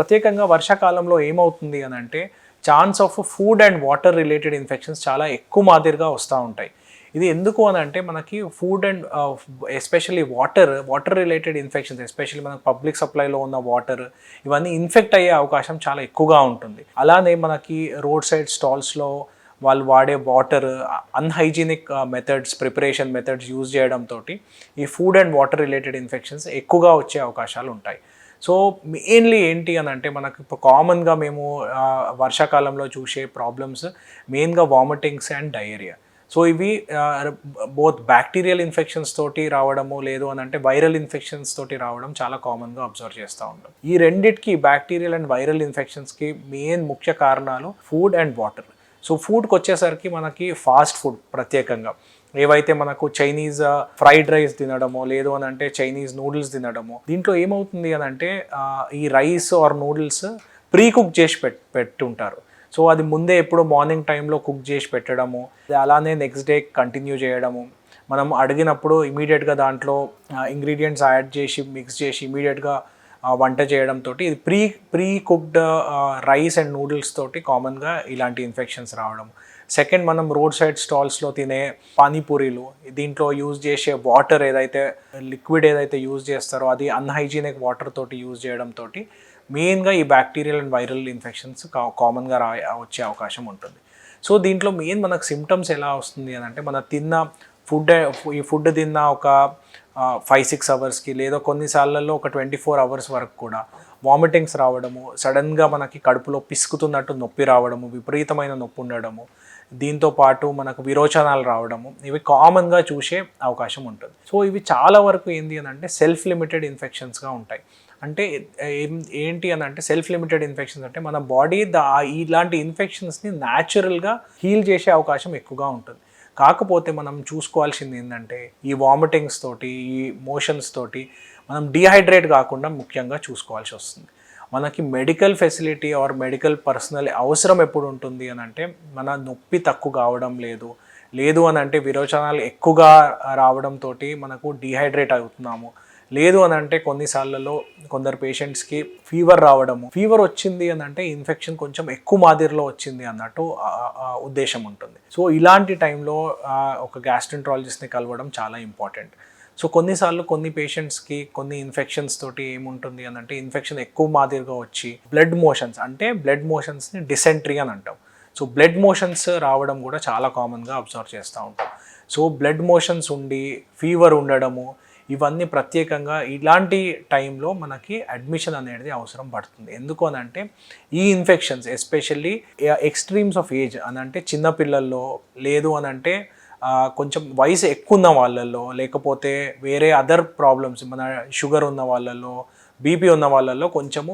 ప్రత్యేకంగా వర్షాకాలంలో ఏమవుతుంది అని అంటే chance of food and water related infections చాలా ఎక్కువ మాదిరిగా వస్తూ ఉంటాయి. ఇది ఎందుకు అని అంటే మనకి food and especially water related infections, especially మనకు పబ్లిక్ సప్లైలో ఉన్న వాటర్ ఇవన్నీ ఇన్ఫెక్ట్ అయ్యే అవకాశం చాలా ఎక్కువగా ఉంటుంది. అలానే మనకి రోడ్ సైడ్ స్టాల్స్లో వాళ్ళు వాడే water unhygienic preparation methods use చేయడంతో ఈ food and water related infections ఎక్కువగా వచ్చే అవకాశాలు ఉంటాయి. సో మెయిన్లీ ఏంటి అని అంటే మనకు ఇప్పుడు కామన్గా మేము వర్షాకాలంలో చూసే ప్రాబ్లమ్స్ మెయిన్గా వామిటింగ్స్ అండ్ డయేరియా. సో ఇవి బోత్ బ్యాక్టీరియల్ ఇన్ఫెక్షన్స్ తోటి రావడము, లేదు అని అంటే వైరల్ ఇన్ఫెక్షన్స్ తోటి రావడం చాలా కామన్గా అబ్జర్వ్ చేస్తూ ఉంటాం. ఈ రెండిటికి బ్యాక్టీరియల్ అండ్ వైరల్ ఇన్ఫెక్షన్స్కి మెయిన్ ముఖ్య కారణాలు ఫుడ్ అండ్ వాటర్. సో ఫుడ్కి వచ్చేసరికి మనకి ఫాస్ట్ ఫుడ్ ప్రత్యేకంగా ఏవైతే మనకు చైనీస్ ఫ్రైడ్ రైస్ తినడమో, లేదు అని అంటే చైనీస్ నూడిల్స్ తినడమో, దీంట్లో ఏమవుతుంది అని అంటే ఈ rice or noodles pre cook చేసి పెట్టుంటారు. సో అది ముందే ఎప్పుడు మార్నింగ్ టైంలో కుక్ చేసి పెట్టడము, అలానే నెక్స్ట్ డే కంటిన్యూ చేయడము, మనం అడిగినప్పుడు ఇమీడియట్గా దాంట్లో ఇంగ్రీడియంట్స్ యాడ్ చేసి మిక్స్ చేసి ఇమీడియట్గా వంట చేయడంతో ఇది pre cooked rice and noodles తోటి కామన్గా ఇలాంటి ఇన్ఫెక్షన్స్ రావడం. సెకండ్, మనం రోడ్ సైడ్ స్టాల్స్లో తినే పానీపూరీలు, దీంట్లో యూజ్ చేసే వాటర్ లిక్విడ్ ఏదైతే యూజ్ చేస్తారో అది అన్హైజీనిక్ వాటర్ తోటి యూజ్ చేయడంతో మెయిన్గా ఈ బ్యాక్టీరియల్ అండ్ వైరల్ ఇన్ఫెక్షన్స్ కామన్గా వచ్చే అవకాశం ఉంటుంది. సో దీంట్లో మెయిన్ మనకు సిమ్టమ్స్ ఎలా వస్తుంది అని అంటే మన తిన్న ఫుడ్ తిన్న ఒక 5-6 అవర్స్కి లేదా కొన్నిసార్లలో ఒక 24 అవర్స్ వరకు కూడా వామిటింగ్స్ రావడము, సడన్గా మనకి కడుపులో పిసుకుతున్నట్టు నొప్పి రావడము, విపరీతమైన నొప్పి ఉండడము, దీంతోపాటు మనకు విరోచనాలు రావడము, ఇవి కామన్గా చూసే అవకాశం ఉంటుంది. సో ఇవి చాలా వరకు ఏంటి అని అంటే సెల్ఫ్ లిమిటెడ్ ఇన్ఫెక్షన్స్గా ఉంటాయి. అంటే ఏంటి అని అంటే సెల్ఫ్ లిమిటెడ్ ఇన్ఫెక్షన్స్ అంటే మన బాడీ ఇలాంటి ఇన్ఫెక్షన్స్ని న్యాచురల్గా హీల్ చేసే అవకాశం ఎక్కువగా ఉంటుంది. కాకపోతే మనం చూసుకోవాల్సింది ఏంటంటే ఈ వామిటింగ్స్ తోటి, ఈ మోషన్స్ తోటి మనం డీహైడ్రేట్ కాకుండా ముఖ్యంగా చూసుకోవాల్సి వస్తుంది. మనకి medical facility are medical personal అవసరం ఎప్పుడు ఉంటుంది అని అంటే మన నొప్పి తక్కువ కావడం లేదు అని అంటే విరోచనాలు ఎక్కువగా రావడంతో మనకు డీహైడ్రేట్ అవుతున్నాము, లేదు అని అంటే కొన్నిసార్లలో కొందరు పేషెంట్స్కి ఫీవర్ రావడము, ఫీవర్ వచ్చింది అని అంటే ఇన్ఫెక్షన్ కొంచెం ఎక్కువ మాదిరిలో వచ్చింది అన్నట్టు ఉద్దేశం ఉంటుంది. సో ఇలాంటి టైంలో ఒక గ్యాస్ట్రెంట్రాలజిస్ట్ని కలవడం చాలా ఇంపార్టెంట్. సో కొన్నిసార్లు కొన్ని పేషెంట్స్కి కొన్ని ఇన్ఫెక్షన్స్ తోటి ఏముంటుంది అని అంటే ఇన్ఫెక్షన్ ఎక్కువ మాదిరిగా వచ్చి బ్లడ్ మోషన్స్ని డిసెంట్రీ అని అంటాం. సో బ్లడ్ మోషన్స్ రావడం కూడా చాలా కామన్గా అబ్జర్వ్ చేస్తూ ఉంటాం. సో బ్లడ్ మోషన్స్ ఉండి ఫీవర్ ఉండడము, ఇవన్నీ ప్రత్యేకంగా ఇలాంటి టైంలో మనకి అడ్మిషన్ అనేది అవసరం పడుతుంది. ఎందుకు అని అంటే ఈ infections especially extremes of age అని అంటే చిన్నపిల్లల్లో, లేదు అని అంటే కొంచెం వయసు ఎక్కువ ఉన్న వాళ్ళల్లో, లేకపోతే వేరే అదర్ ప్రాబ్లమ్స్ మన షుగర్ ఉన్న వాళ్ళల్లో, బీపీ ఉన్న వాళ్ళల్లో కొంచెము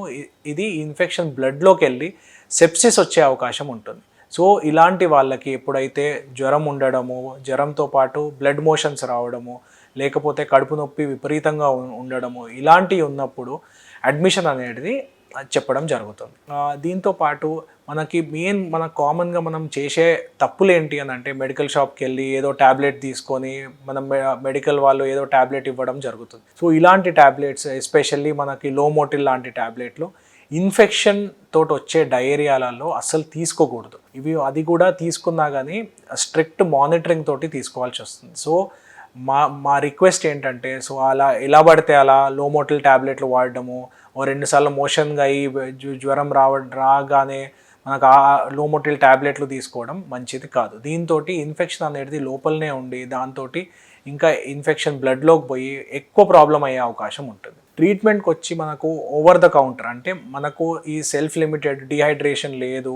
ఇది ఇన్ఫెక్షన్ బ్లడ్లోకి వెళ్ళి సెప్సిస్ వచ్చే అవకాశం ఉంటుంది. సో ఇలాంటి వాళ్ళకి ఎప్పుడైతే జ్వరం ఉండడము, జ్వరంతో పాటు బ్లడ్ మోషన్స్ రావడము, లేకపోతే కడుపు నొప్పి విపరీతంగా ఉండడము, ఇలాంటివి ఉన్నప్పుడు అడ్మిషన్ అనేది చెప్పడం జరుగుతుంది. దీంతో పాటు మన కామన్గా మనం చేసే తప్పులు ఏంటి అని అంటే మెడికల్ షాప్కి వెళ్ళి ఏదో ట్యాబ్లెట్ తీసుకొని మనం మెడికల్ వాళ్ళు ఏదో ట్యాబ్లెట్ ఇవ్వడం జరుగుతుంది. సో ఇలాంటి ట్యాబ్లెట్స్ ఎస్పెషల్లీ మనకి లోమోటిల్ లాంటి ట్యాబ్లెట్లు ఇన్ఫెక్షన్ తోటి వచ్చే డయేరియాలలో అస్సలు తీసుకోకూడదు. అది కూడా తీసుకున్నా కానీ స్ట్రిక్ట్ మానిటరింగ్ తోటి తీసుకోవాల్సి వస్తుంది. సో మా రిక్వెస్ట్ ఏంటంటే, సో అలా ఎలా పడితే అలా లోమోటిల్ ట్యాబ్లెట్లు వాడడము, 2 సార్లు మోషన్గా అయ్యి జ్వరం రాగానే మనకు ఆ లోమోటిల్ ట్యాబ్లెట్లు తీసుకోవడం మంచిది కాదు. దీంతో ఇన్ఫెక్షన్ అనేది లోపలనే ఉండి దాంతో ఇంకా ఇన్ఫెక్షన్ బ్లడ్లోకి పోయి ఎక్కువ ప్రాబ్లం అయ్యే అవకాశం ఉంటుంది. ట్రీట్మెంట్కి వచ్చి మనకు ఓవర్ ద కౌంటర్ అంటే మనకు ఈ సెల్ఫ్ లిమిటెడ్ డీహైడ్రేషన్ లేదు,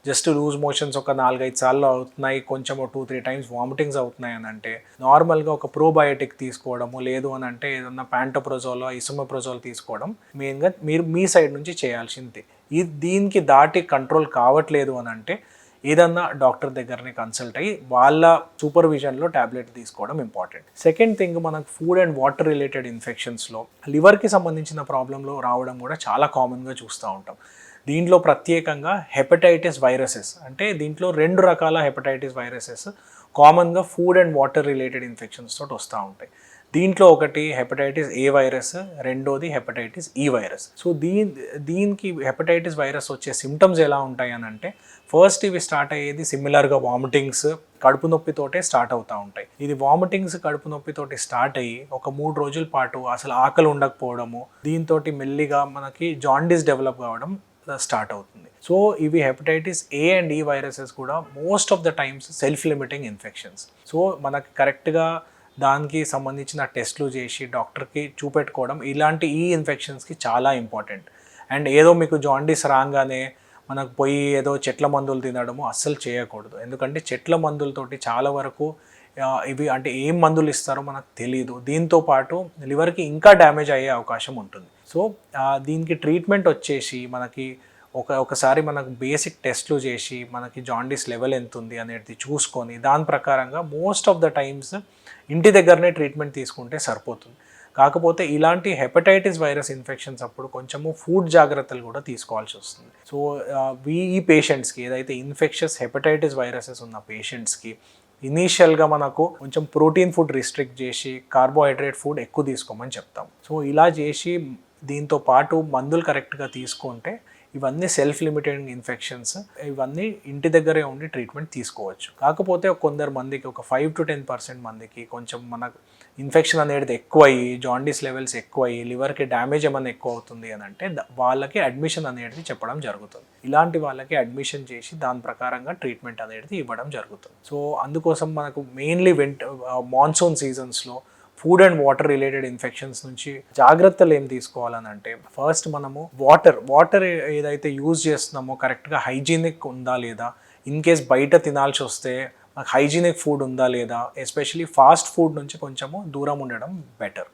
జస్ట్ లూజ్ మోషన్స్ ఒక 4-5 సార్లు అవుతున్నాయి, కొంచెం 2-3 టైమ్స్ వామిటింగ్స్ అవుతున్నాయి అని అంటే నార్మల్గా ఒక ప్రోబయోటిక్ తీసుకోవడము, లేదు అని అంటే ఏదన్నా ప్యాంటోప్రోజోల్, ఇసోమెప్రోజోల్ తీసుకోవడం మెయిన్గా మీరు మీ సైడ్ నుంచి చేయాల్సింది. దీనికి దాటి కంట్రోల్ కావట్లేదు అని అంటే ఏదన్నా డాక్టర్ దగ్గరనే కన్సల్ట్ అయ్యి వాళ్ళ సూపర్విజన్లో ట్యాబ్లెట్ తీసుకోవడం ఇంపార్టెంట్. సెకండ్ థింగ్, మనకు ఫుడ్ అండ్ వాటర్ రిలేటెడ్ ఇన్ఫెక్షన్స్లో లివర్కి సంబంధించిన ప్రాబ్లంలో రావడం కూడా చాలా కామన్గా చూస్తూ ఉంటాం. దీంట్లో ప్రత్యేకంగా హెపటైటిస్ వైరసెస్, అంటే దీంట్లో 2 రకాల హెపటైటిస్ వైరసెస్ కామన్గా food and water related infections తోటి వస్తూ ఉంటాయి. దీంట్లో ఒకటి హెపటైటిస్ ఏ వైరస్, రెండోది హెపటైటిస్ ఈ వైరస్. సో దీనికి హెపటైటిస్ వైరస్ వచ్చే సిమ్టమ్స్ ఎలా ఉంటాయి అని అంటే, ఫస్ట్ ఇవి స్టార్ట్ అయ్యేది సిమిలర్గా వామిటింగ్స్, కడుపు నొప్పితోటే స్టార్ట్ అవుతూ ఉంటాయి. ఇది వామిటింగ్స్, కడుపు నొప్పితోటి స్టార్ట్ అయ్యి ఒక 3 రోజుల పాటు అసలు ఆకలి ఉండకపోవడము, దీంతో మెల్లిగా మనకి జాండీస్ డెవలప్ కావడం స్టార్ట్ అవుతుంది. సో ఇవి హెపటైటిస్ ఏ అండ్ ఈ వైరసెస్ కూడా most of the times self limiting infections. So మనకి కరెక్ట్గా దానికి సంబంధించిన టెస్ట్లు చేసి డాక్టర్కి చూపెట్టుకోవడం ఇలాంటి ఈ ఇన్ఫెక్షన్స్కి చాలా ఇంపార్టెంట్. అండ్ ఏదో మీకు జాండీస్ రాగానే మనకు పోయి ఏదో చెట్ల మందులు తినడము అస్సలు చేయకూడదు. ఎందుకంటే చెట్ల మందులతోటి చాలా వరకు ఇవి అంటే ఏం మందులు ఇస్తారో మనకు తెలియదు. దీంతో పాటు లివర్కి ఇంకా డ్యామేజ్ అయ్యే అవకాశం ఉంటుంది. సో దీనికి ట్రీట్మెంట్ వచ్చేసి మనకి ఒకసారి మనకు బేసిక్ టెస్ట్లు చేసి మనకి జాండీస్ లెవెల్ ఎంత ఉంది అనేది చూసుకొని దాని ప్రకారంగా మోస్ట్ ఆఫ్ ద టైమ్స్ ఇంటి దగ్గరనే ట్రీట్మెంట్ తీసుకుంటే సరిపోతుంది. కాకపోతే ఇలాంటి హెపటైటిస్ వైరస్ ఇన్ఫెక్షన్స్ అప్పుడు కొంచెము ఫుడ్ జాగ్రత్తలు కూడా తీసుకోవాల్సి వస్తుంది. సో ఈ పేషెంట్స్కి ఏదైతే ఇన్ఫెక్షస్ హెపటైటిస్ వైరసెస్ ఉన్న పేషెంట్స్కి ఇనీషియల్గా మనకు కొంచెం ప్రోటీన్ ఫుడ్ రిస్ట్రిక్ట్ చేసి కార్బోహైడ్రేట్ ఫుడ్ ఎక్కువ తీసుకోమని చెప్తాం. సో ఇలా చేసి దీంతో పాటు మందులు కరెక్ట్గా తీసుకుంటే ఇవన్నీ సెల్ఫ్ లిమిటెడ్ ఇన్ఫెక్షన్స్, ఇవన్నీ ఇంటి దగ్గరే ఉండి ట్రీట్మెంట్ తీసుకోవచ్చు. కాకపోతే కొందరు మందికి ఒక 5 to 10% మందికి కొంచెం మనకు ఇన్ఫెక్షన్ అనేది ఎక్కువ అయ్యి జాండీస్ లెవెల్స్ ఎక్కువ అయ్యి లివర్కి డ్యామేజ్ ఏమైనా ఎక్కువ అవుతుంది అని అంటే వాళ్ళకి అడ్మిషన్ అనేది చెప్పడం జరుగుతుంది. ఇలాంటి వాళ్ళకి అడ్మిషన్ చేసి దాని ప్రకారంగా ట్రీట్మెంట్ అనేది ఇవ్వడం జరుగుతుంది. సో అందుకోసం మనకు మెయిన్లీ మాన్సూన్ సీజన్స్లో food and water related infections నుంచి జాగ్రత్తలు ఏం తీసుకోవాలని అంటే, ఫస్ట్ మనము వాటర్ ఏదైతే యూజ్ చేస్తున్నామో కరెక్ట్గా హైజీనిక్ ఉందా లేదా, ఇన్ కేస్ బయట తినాల్సి వస్తే హైజీనిక్ ఫుడ్ ఉందా లేదా, ఎస్పెషలీ ఫాస్ట్ ఫుడ్ నుంచి కొంచెము దూరం ఉండడం బెటర్.